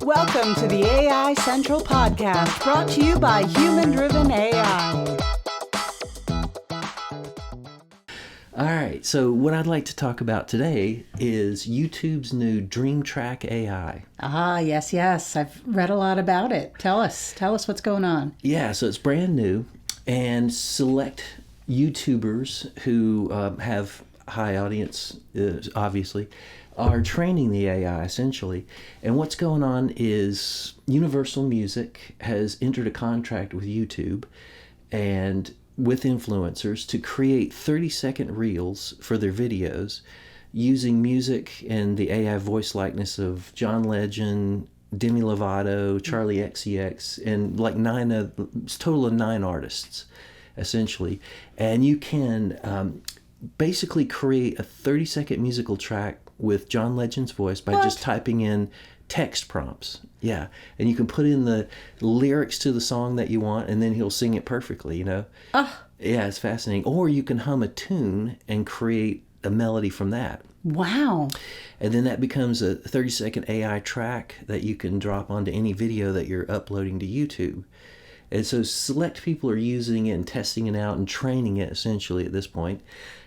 Welcome to the AI Central Podcast, brought to you by Human Driven AI. All right, so what I'd like to talk about today is YouTube's new Dream Track AI. Ah, yes. I've read a lot about it. Tell us what's going on. Yeah, so it's brand new, and select YouTubers who have high audience, obviously, are training the AI essentially. And what's going on is Universal Music has entered a contract with YouTube and with influencers to create 30-second reels for their videos using music and the AI voice likeness of John Legend, Demi Lovato, Charlie XCX, and like total of 9 artists, essentially. And you can basically create a 30-second musical track with John Legend's voice by just typing in text prompts. Yeah. And you can put in the lyrics to the song that you want, and then he'll sing it perfectly, you know? Yeah, it's fascinating. Or you can hum a tune and create a melody from that. Wow. And then that becomes a 30-second AI track that you can drop onto any video that you're uploading to YouTube. And so select people are using it and testing it out and training it essentially at this point.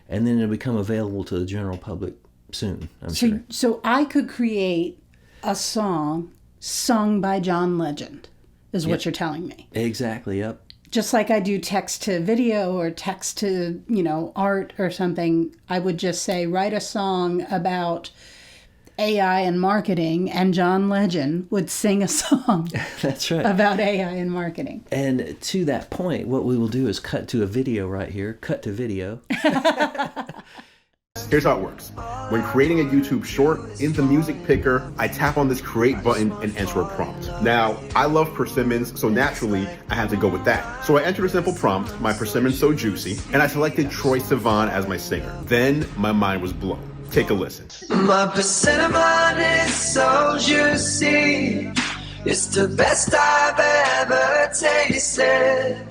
And then it'll become available to the general public soon, I'm sure. So I could create a song sung by John Legend, is what you're telling me. Exactly, yep. Just like I do text to video or text to, art or something, I would just say, write a song about AI and marketing, and John Legend would sing a song That's right. about AI and marketing. And to that point, what we will do is cut to a video right here. Cut to video. Here's how it works. When creating a YouTube short, in the music picker, I tap on this create button and enter a prompt. Now, I love persimmons, so naturally, I had to go with that. So I entered a simple prompt, my persimmon's so juicy, and I selected Troye Sivan as my singer. Then my mind was blown. Take a listen. My persimmon is so juicy. It's the best I've ever tasted.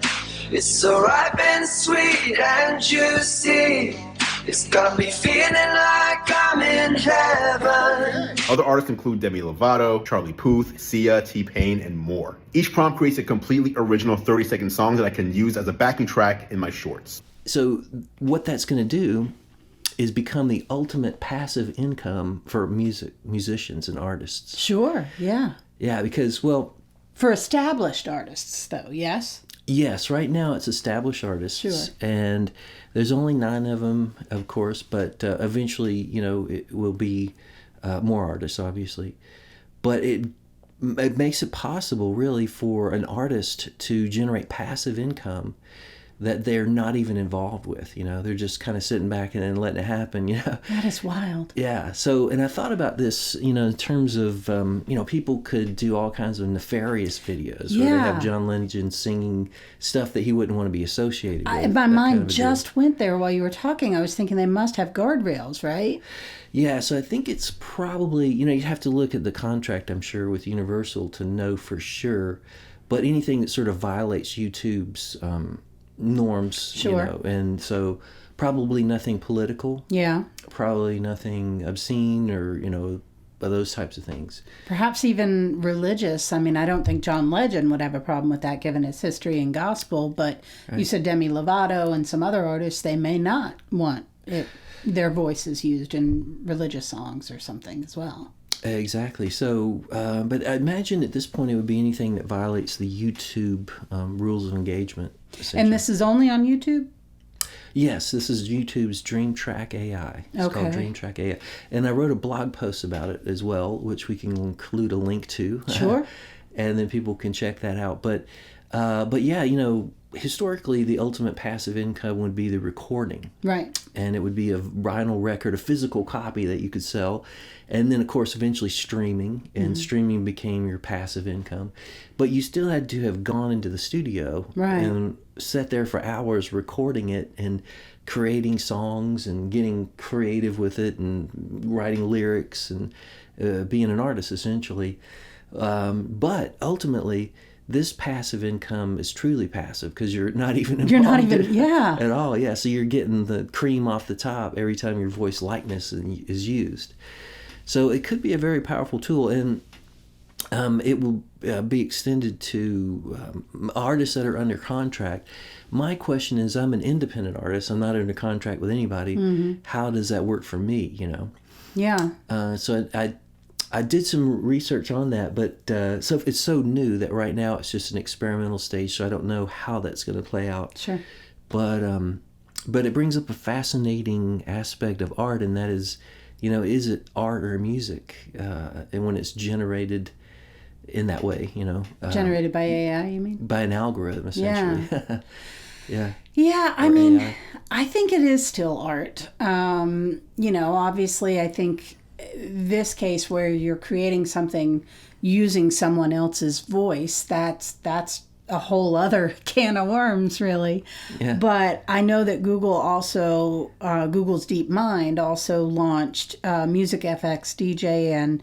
It's so ripe and sweet and juicy. It's got me feeling like I'm in heaven. Other artists include Demi Lovato, Charlie Puth, Sia, T-Pain, and more. Each prompt creates a completely original 30-second song that I can use as a backing track in my shorts. So what that's going to do is become the ultimate passive income for musicians and artists. Sure, yeah. Yeah, because, well... For established artists, though, yes? Yes, right now it's established artists. Sure. And there's only 9 of them, of course, but eventually, it will be more artists, obviously. But it makes it possible, really, for an artist to generate passive income that they're not even involved with, they're just kind of sitting back and then letting it happen, That is wild. Yeah. So, and I thought about this, in terms of, people could do all kinds of nefarious videos where they have John Legend singing stuff that he wouldn't want to be associated with. My mind just went there while you were talking. I was thinking they must have guardrails, right? Yeah, so I think it's probably, you'd have to look at the contract, I'm sure, with Universal to know for sure. But anything that sort of violates YouTube's norms, sure. And so probably nothing political. Yeah. Probably nothing obscene or, those types of things. Perhaps even religious. I mean, I don't think John Legend would have a problem with that given his history and gospel, but right. You said Demi Lovato and some other artists, they may not want their voices used in religious songs or something as well. Exactly. So, but I imagine at this point it would be anything that violates the YouTube rules of engagement. And this is only on YouTube? Yes, this is YouTube's Dream Track AI. It's called Dream Track AI. And I wrote a blog post about it as well, which we can include a link to. Sure. And then people can check that out. But yeah, historically, the ultimate passive income would be the recording. Right. And it would be a vinyl record, a physical copy that you could sell. And then, of course, eventually streaming. And streaming became your passive income. But you still had to have gone into the studio and sat there for hours recording it and creating songs and getting creative with it and writing lyrics and being an artist, essentially. But ultimately, this passive income is truly passive because you're not even involved at all. Yeah, so you're getting the cream off the top every time your voice likeness is used. So it could be a very powerful tool. And It will be extended to artists that are under contract. My question is, I'm an independent artist. I'm not under contract with anybody. How does that work for me, you know? Yeah. So I did some research on that, but so it's so new that right now it's just an experimental stage, so I don't know how that's going to play out. Sure. But it brings up a fascinating aspect of art, and that is, you know, is it art or music? And when it's generated in that way, you know. Generated by AI, you mean? By an algorithm, essentially. Yeah. Yeah. Yeah, I Or mean, AI. I think it is still art. You know, obviously, I think this case where you're creating something using someone else's voice, that's a whole other can of worms, really. Yeah. But I know that Google also, Google's DeepMind also launched Music FX DJ and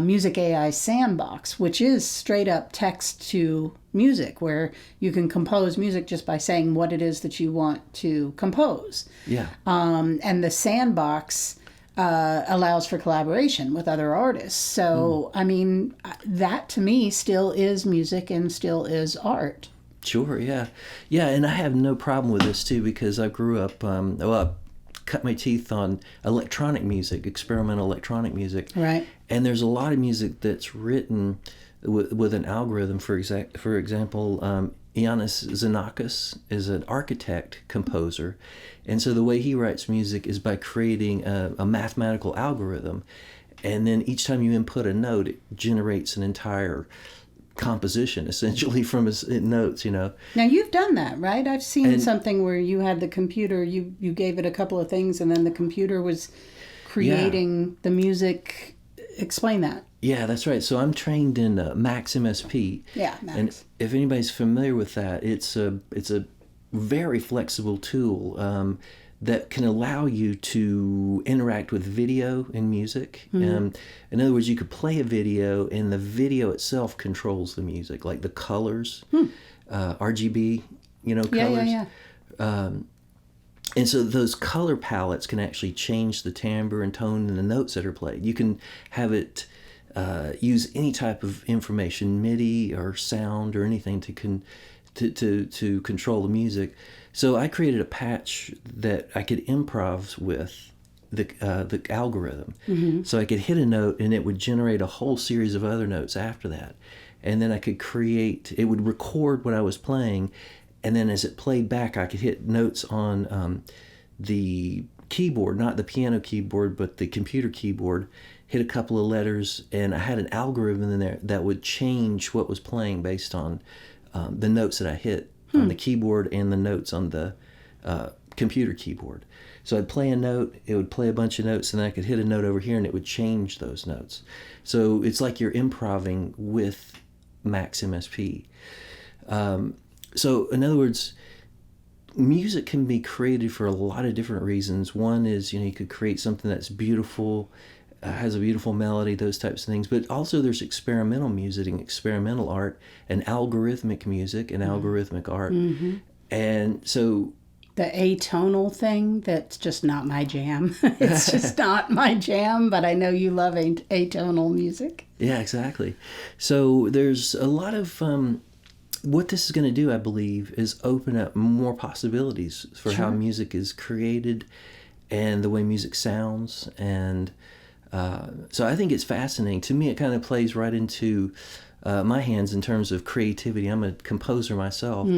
Music AI Sandbox, which is straight up text to music, where you can compose music just by saying what it is that you want to compose. Yeah. And the sandbox allows for collaboration with other artists. So, I mean, that to me still is music and still is art. Sure, yeah. Yeah, and I have no problem with this, too, because I grew up, I cut my teeth on electronic music, experimental electronic music. Right. And there's a lot of music that's written with an algorithm. For example, Ioannis Xenakis is an architect composer, and so the way he writes music is by creating a mathematical algorithm, and then each time you input a note, it generates an entire composition essentially from his notes, you know. Now you've done that, right? I've seen something where you had the computer, you gave it a couple of things, and then the computer was creating the music. Explain that. Yeah, that's right. So I'm trained in Max MSP. Yeah, Max. And if anybody's familiar with that, it's a very flexible tool that can allow you to interact with video and music. In other words, you could play a video, and the video itself controls the music, like the colors, RGB, you know, colors. Yeah. And so those color palettes can actually change the timbre and tone and the notes that are played. You can have it use any type of information, MIDI or sound or anything to control the music. So I created a patch that I could improv with the algorithm. So I could hit a note and it would generate a whole series of other notes after that. And then I could it would record what I was playing. And then as it played back, I could hit notes on the keyboard, not the piano keyboard, but the computer keyboard, hit a couple of letters, and I had an algorithm in there that would change what was playing based on the notes that I hit on the keyboard and the notes on the computer keyboard. So I'd play a note, it would play a bunch of notes, and then I could hit a note over here, and it would change those notes. So it's like you're improvising with Max MSP. So, in other words, music can be created for a lot of different reasons. One is, you could create something that's beautiful, has a beautiful melody, those types of things. But also there's experimental music and experimental art and algorithmic music and algorithmic art. And so... the atonal thing, that's just not my jam. It's just not my jam, but I know you love atonal music. Yeah, exactly. So there's a lot of... what this is going to do, I believe, is open up more possibilities for how music is created and the way music sounds. And so I think it's fascinating. To me, it kind of plays right into my hands in terms of creativity. I'm a composer myself.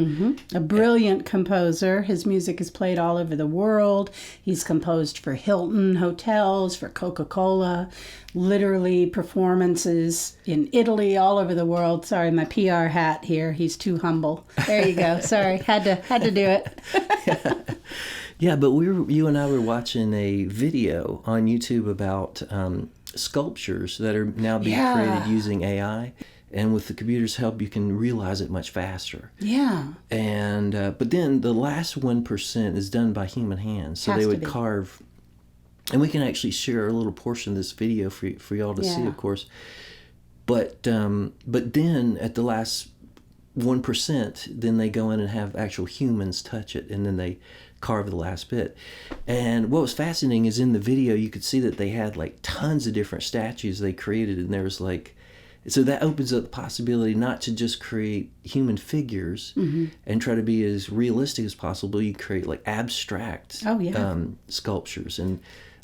A brilliant composer. His music is played all over the world. He's composed for Hilton hotels, for Coca-Cola, literally performances in Italy, all over the world. Sorry, my PR hat here. He's too humble. There you go. Sorry, had to do it. Yeah, but you and I were watching a video on YouTube about sculptures that are now being created using AI. And with the computer's help, you can realize it much faster. Yeah. And but then the last 1% is done by human hands. So they would carve, and we can actually share a little portion of this video for y'all to see, of course. But then at the last 1%, then they go in and have actual humans touch it, and then they carve the last bit. And what was fascinating is in the video, you could see that they had like tons of different statues they created, and there was like So that opens up the possibility not to just create human figures and try to be as realistic as possible. You create like abstract sculptures and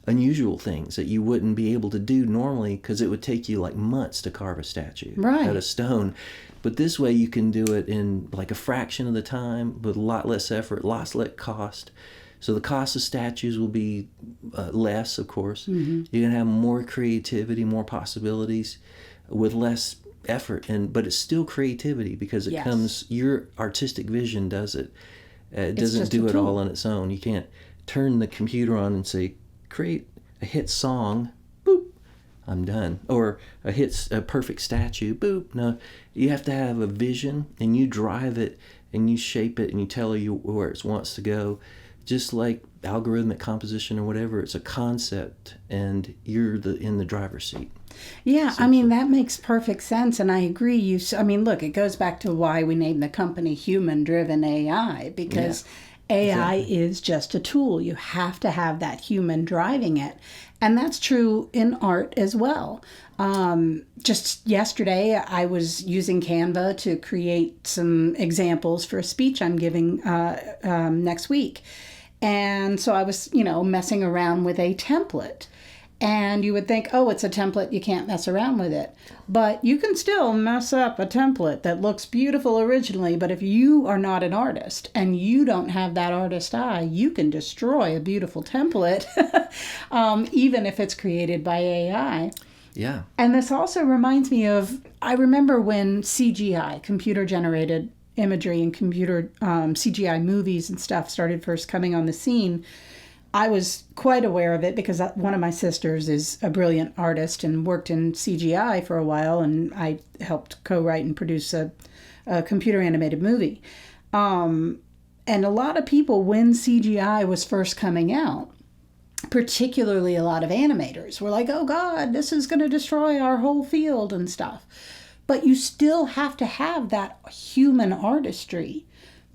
unusual things that you wouldn't be able to do normally, because it would take you like months to carve a statue out of stone. But this way you can do it in like a fraction of the time with a lot less effort, lots less cost. So the cost of statues will be less, of course. You're going to have more creativity, more possibilities with less effort, but it's still creativity, because it comes, your artistic vision does it. It doesn't do it all on its own. You can't turn the computer on and say, create a hit song, boop, I'm done. Or a perfect statue, boop. No, you have to have a vision, and you drive it, and you shape it, and you tell you where it wants to go. Just like algorithmic composition or whatever, it's a concept, and you're in the driver's seat. Yeah, I mean, that makes perfect sense, and I agree. Look, it goes back to why we named the company Human-Driven AI, because AI is just a tool. You have to have that human driving it, and that's true in art as well. Just yesterday, I was using Canva to create some examples for a speech I'm giving next week, and so I was, messing around with a template. And you would think, oh, it's a template, you can't mess around with it. But you can still mess up a template that looks beautiful originally, but if you are not an artist and you don't have that artist eye, you can destroy a beautiful template, even if it's created by AI. Yeah. And this also reminds me of, I remember when CGI, computer-generated imagery and computer CGI movies and stuff started first coming on the scene. I was quite aware of it because one of my sisters is a brilliant artist and worked in CGI for a while, and I helped co-write and produce a computer animated movie. And a lot of people, when CGI was first coming out, particularly a lot of animators, were like, oh God, this is going to destroy our whole field and stuff. But you still have to have that human artistry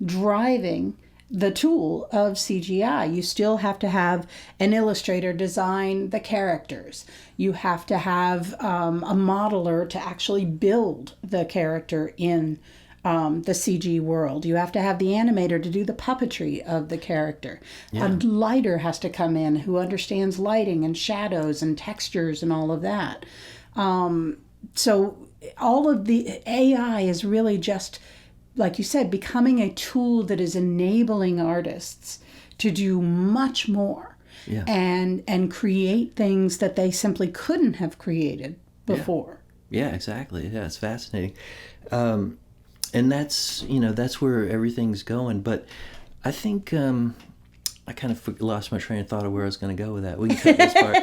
driving the tool of CGI. You still have to have an illustrator design the characters. You have to have a modeler to actually build the character in the CG world. You have to have the animator to do the puppetry of the character. A lighter has to come in who understands lighting and shadows and textures and all of that. So all of the AI is really just, like you said, becoming a tool that is enabling artists to do much more and create things that they simply couldn't have created before. Yeah, exactly. Yeah, it's fascinating. And that's where everything's going. But I think I kind of lost my train of thought of where I was going to go with that. We can cut this part.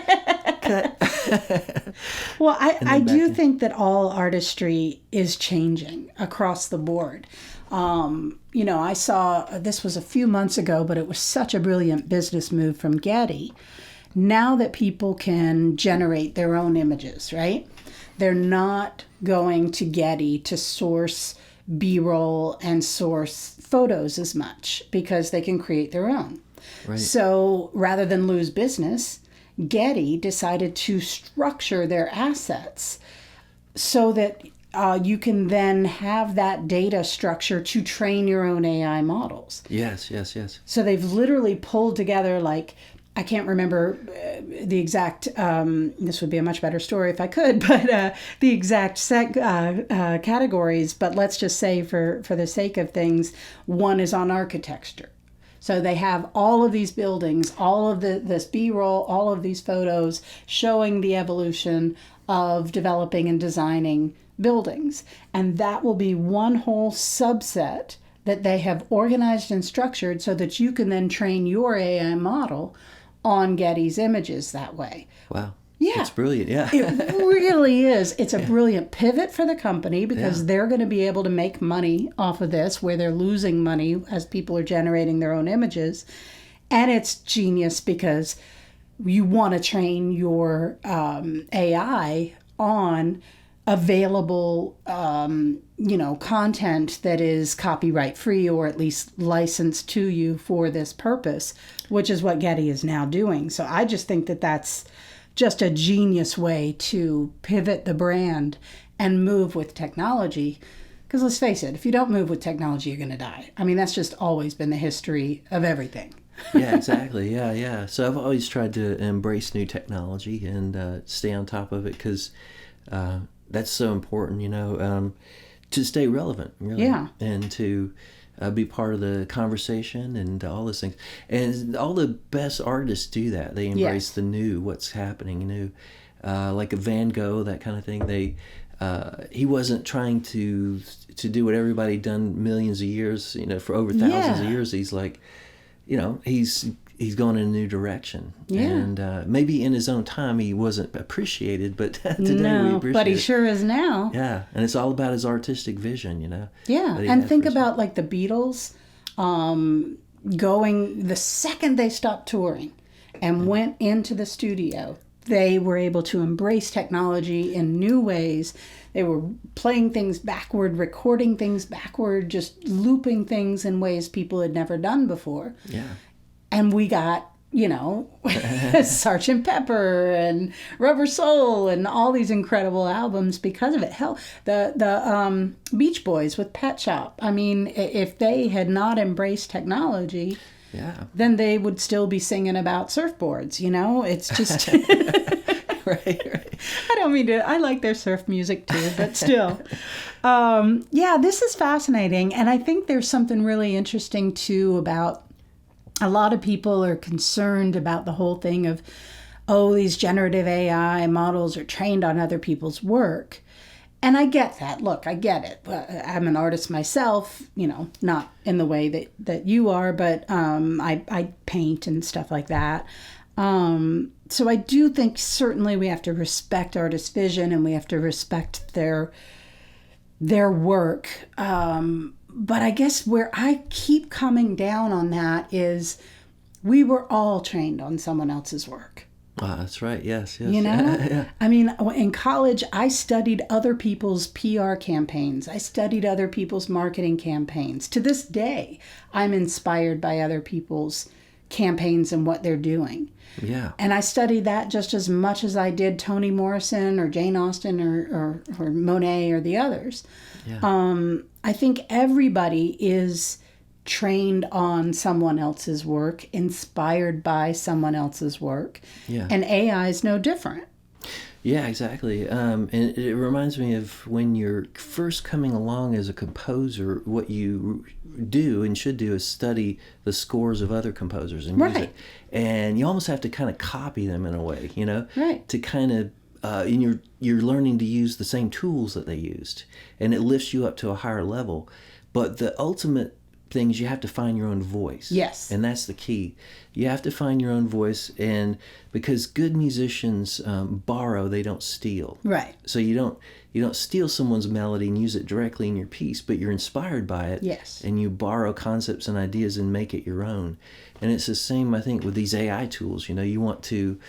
Well, I do think that all artistry is changing across the board. I saw, this was a few months ago, but it was such a brilliant business move from Getty. Now that people can generate their own images, right? They're not going to Getty to source B-roll and source photos as much because they can create their own. Right. So rather than lose business, Getty decided to structure their assets so that you can then have that data structure to train your own AI models. Yes. So they've literally pulled together, like, I can't remember the exact, this would be a much better story if I could, but the exact categories. But let's just say for the sake of things, one is on architecture. So they have all of these buildings, all of this B-roll, all of these photos showing the evolution of developing and designing buildings. And that will be one whole subset that they have organized and structured so that you can then train your AI model on Getty's images that way. Wow. Yeah. It's brilliant, yeah. It really is. It's a brilliant pivot for the company because they're going to be able to make money off of this where they're losing money as people are generating their own images. And it's genius because you want to train your AI on available, content that is copyright free or at least licensed to you for this purpose, which is what Getty is now doing. So I just think that that's just a genius way to pivot the brand and move with technology. Because let's face it, if you don't move with technology, you're going to die. I mean, that's just always been the history of everything. Yeah, exactly. Yeah. So I've always tried to embrace new technology and stay on top of it because that's so important, to stay relevant, really. Yeah. And to be part of the conversation and all those things. And all the best artists do that. They embrace the new, what's happening new. Like a Van Gogh, that kind of thing. He wasn't trying to do what everybody done millions of years, for over thousands of years. He's like, he's gone in a new direction. Yeah. And maybe in his own time he wasn't appreciated, but today we appreciate but he it. sure is now. Yeah, and it's all about his artistic vision, Yeah, and think about like the Beatles going the second they stopped touring and went into the studio. They were able to embrace technology in new ways. They were playing things backward, recording things backward, just looping things in ways people had never done before. Yeah. And we got, Sgt. Pepper and Rubber Soul and all these incredible albums because of it. Hell, the Beach Boys with Pet Shop. I mean, if they had not embraced technology, then they would still be singing about surfboards, It's just... Right. I don't mean to... I like their surf music too, but still. This is fascinating. And I think there's something really interesting too about... A lot of people are concerned about the whole thing of, these generative AI models are trained on other people's work. And I get that. Look, I get it. I'm an artist myself, not in the way that you are, but I paint and stuff like that. So I do think certainly we have to respect artists' vision and we have to respect their work. But I guess where I keep coming down on that is we were all trained on someone else's work. Ah, that's right. Yes. Yeah. I mean, in college, I studied other people's PR campaigns. I studied other people's marketing campaigns. To this day, I'm inspired by other people's campaigns and what they're doing. Yeah. And I studied that just as much as I did Toni Morrison or Jane Austen or Monet or the others. Yeah. I think everybody is trained on someone else's work, inspired by someone else's work. Yeah. And AI is no different. Yeah, exactly. And it reminds me of when you're first coming along as a composer, what you do and should do is study the scores of other composers and music. Right. And you almost have to kind of copy them in a way, Right. to kind of, and you're learning to use the same tools that they used. And it lifts you up to a higher level. But the ultimate thing is you have to find your own voice. Yes. And that's the key. You have to find your own voice, and because good musicians borrow, they don't steal. Right. So you don't steal someone's melody and use it directly in your piece, but you're inspired by it. Yes. And you borrow concepts and ideas and make it your own. And it's the same, I think, with these AI tools. You want to,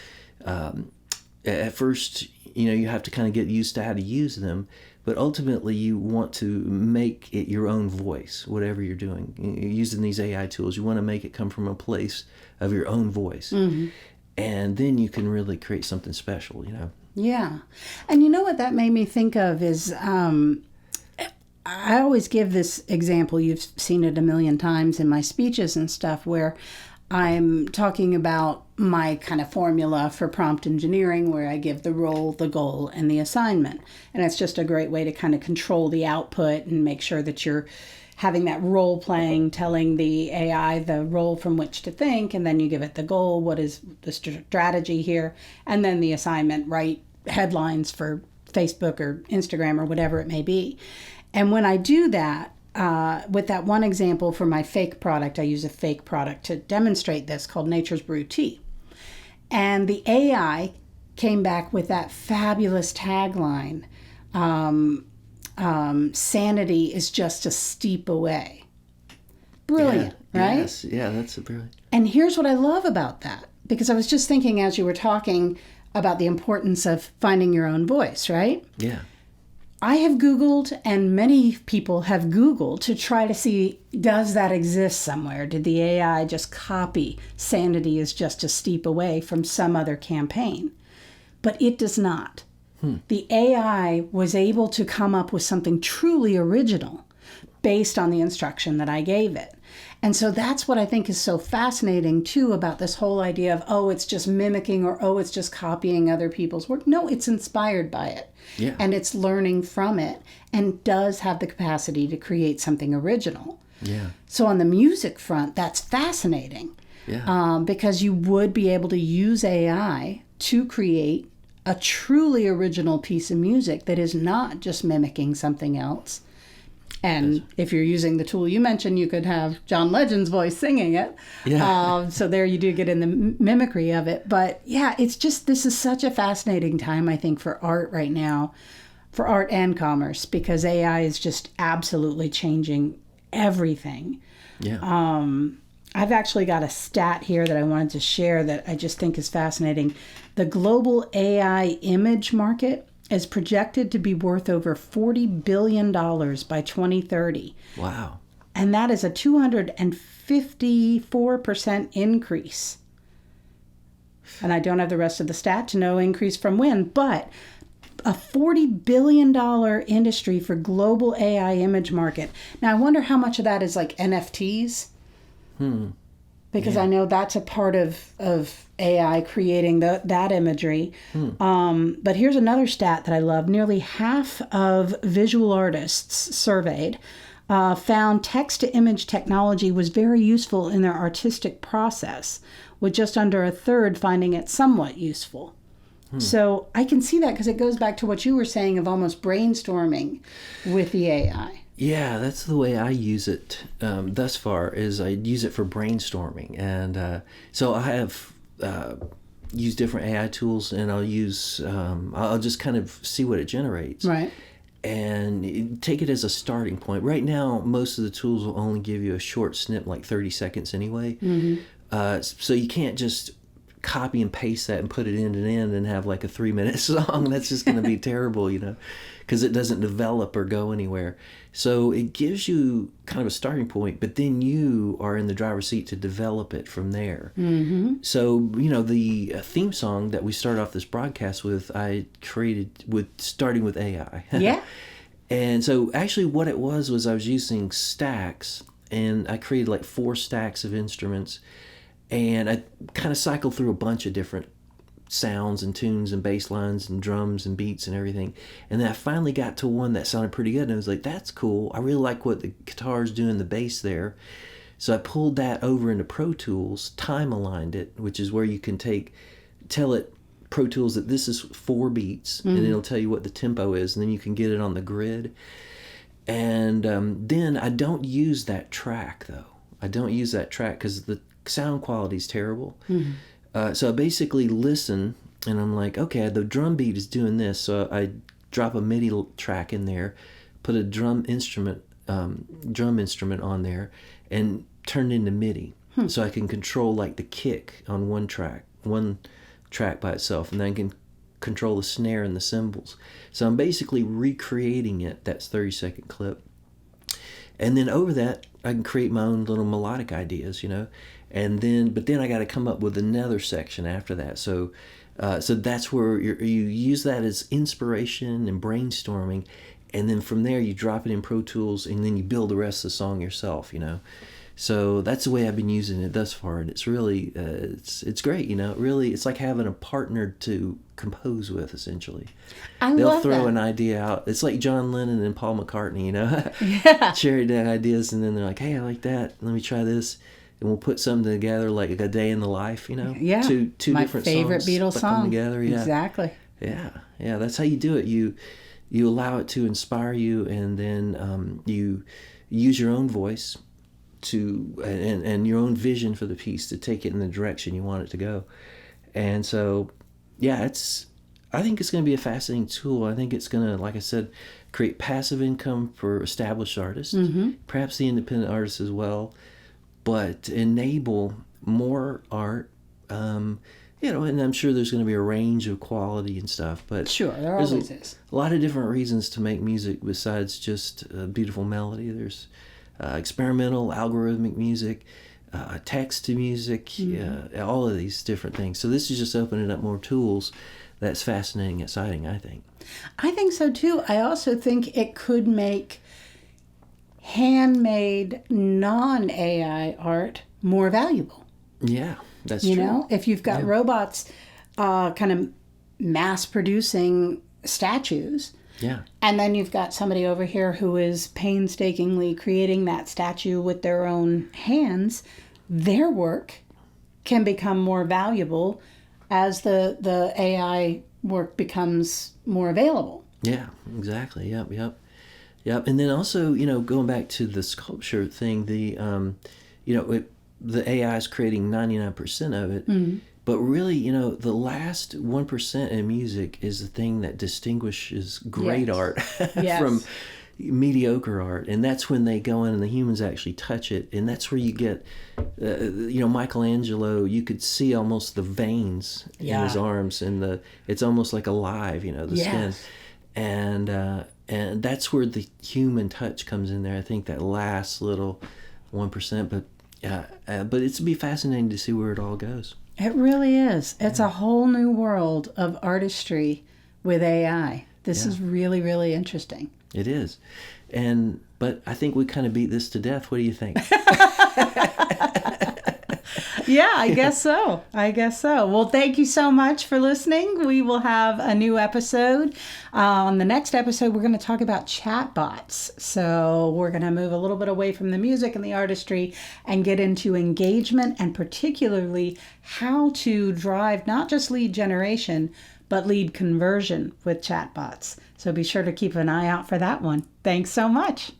at first, you have to kind of get used to how to use them. But ultimately, you want to make it your own voice, whatever you're doing. You're using these AI tools, you want to make it come from a place of your own voice. Mm-hmm. And then you can really create something special, Yeah. And you know what that made me think of is I always give this example. You've seen it a million times in my speeches and stuff where I'm talking about my kind of formula for prompt engineering where I give the role, the goal, and the assignment. And it's just a great way to kind of control the output and make sure that you're having that role playing, telling the AI the role from which to think, and then you give it the goal, what is the strategy here, and then the assignment, write headlines for Facebook or Instagram or whatever it may be. And when I do that, with that one example for my fake product, I use a fake product to demonstrate this called Nature's Brew Tea. And the AI came back with that fabulous tagline, sanity is just a steep away. Brilliant, right? Yes, yeah, that's brilliant. And here's what I love about that, because I was just thinking as you were talking about the importance of finding your own voice, right? Yeah. I have Googled, and many people have Googled to try to see, does that exist somewhere? Did the AI just copy sanity is just a steep away from some other campaign? But it does not. The AI was able to come up with something truly original based on the instruction that I gave it. And so that's what I think is so fascinating too about this whole idea of, oh, it's just mimicking, or oh, it's just copying other people's work. No, it's inspired by it. Yeah. And it's learning from it and does have the capacity to create something original. Yeah. So on the music front, that's fascinating. Yeah. Because you would be able to use AI to create a truly original piece of music that is not just mimicking something else. And if you're using the tool you mentioned, you could have John Legend's voice singing it. Yeah. So there you do get in the mimicry of it. But yeah, it's just, this is such a fascinating time, I think, for art right now, for art and commerce, because AI is just absolutely changing everything. Yeah. I've actually got a stat here that I wanted to share that I just think is fascinating. The global AI image market is projected to be worth over $40 billion by 2030. Wow. And that is a 254% increase. And I don't have the rest of the stat to know increase from when, but a $40 billion industry for global AI image market. Now, I wonder how much of that is like NFTs. Because I know that's a part of AI creating that imagery. But here's another stat that I love. Nearly half of visual artists surveyed found text-to-image technology was very useful in their artistic process, with just under a third finding it somewhat useful. So I can see that because it goes back to what you were saying of almost brainstorming with the AI. Yeah, that's the way I use it thus far, is I use it for brainstorming. And so I have used different AI tools, and I'll just kind of see what it generates. Right. And take it as a starting point. Right now, most of the tools will only give you a short snip, like 30 seconds anyway. So you can't just copy and paste that and put it in and have like a 3-minute song. That's just going to be terrible, because it doesn't develop or go anywhere. So it gives you kind of a starting point, but then you are in the driver's seat to develop it from there. So, the theme song that we started off this broadcast with, I created starting with AI. Yeah. And so actually what it was I was using stacks, and I created like 4 stacks of instruments, and I kind of cycled through a bunch of different sounds and tunes and bass lines and drums and beats and everything. And then I finally got to one that sounded pretty good, and I was like, that's cool. I really like what the guitar's doing, the bass there. So I pulled that over into Pro Tools, time aligned it, which is where you can tell it, Pro Tools, that this is 4 beats, and it'll tell you what the tempo is, and then you can get it on the grid. And then I don't use that track, though. I don't use that track because the sound quality is terrible. So I basically listen, and I'm like, okay, the drum beat is doing this. So I drop a MIDI track in there, put a drum instrument on there, and turn it into MIDI. So I can control like the kick on one track by itself, and then I can control the snare and the cymbals. So I'm basically recreating it. That's 30-second clip. And then over that, I can create my own little melodic ideas, but then I got to come up with another section after that. So that's where you use that as inspiration and brainstorming, and then from there you drop it in Pro Tools, and then you build the rest of the song yourself. So that's the way I've been using it thus far, and it's really it's great. Really, it's like having a partner to compose with, essentially. They'll throw an idea out. It's like John Lennon and Paul McCartney, Yeah. sharing their ideas, and then they're like, hey, I like that. Let me try this. And we'll put something together, like a day in the life, Yeah. Two My different favorite songs Beatles that song. come together. Yeah. Exactly. Yeah. That's how you do it. You allow it to inspire you, and then you use your own voice and your own vision for the piece to take it in the direction you want it to go. And so, yeah, I think it's going to be a fascinating tool. I think it's going to, like I said, create passive income for established artists, perhaps the independent artists as well, but enable more art. And I'm sure there's going to be a range of quality and stuff, but Sure, there always is. A lot of different reasons to make music besides just a beautiful melody. There's experimental, algorithmic music, text to music, all of these different things. So this is just opening up more tools that's fascinating, exciting, I think. I think so too. I also think it could make handmade non-AI art more valuable. Yeah, that's You true. know, if you've got robots kind of mass producing statues, Yeah. and then you've got somebody over here who is painstakingly creating that statue with their own hands, their work can become more valuable as the AI work becomes more available. Yeah, exactly. Yep. And then also, going back to the sculpture thing, the the AI is creating 99% of it, but really, the last 1% in music is the thing that distinguishes great Yes. art Yes. from mediocre art, and that's when they go in and the humans actually touch it, and that's where you get, Michelangelo. You could see almost the veins in his Yeah. arms, and it's almost like alive, the skin. Yes. And that's where the human touch comes in there. I think that last little 1%, but it's be fascinating to see where it all goes. It really is. It's a whole new world of artistry with AI. This is really, really interesting. It is, but I think we kind of beat this to death. What do you think? Yeah, I guess so. Well, thank you so much for listening. We will have a new episode. On the next episode, we're going to talk about chatbots. So we're going to move a little bit away from the music and the artistry and get into engagement, and particularly how to drive not just lead generation, but lead conversion with chatbots. So be sure to keep an eye out for that one. Thanks so much.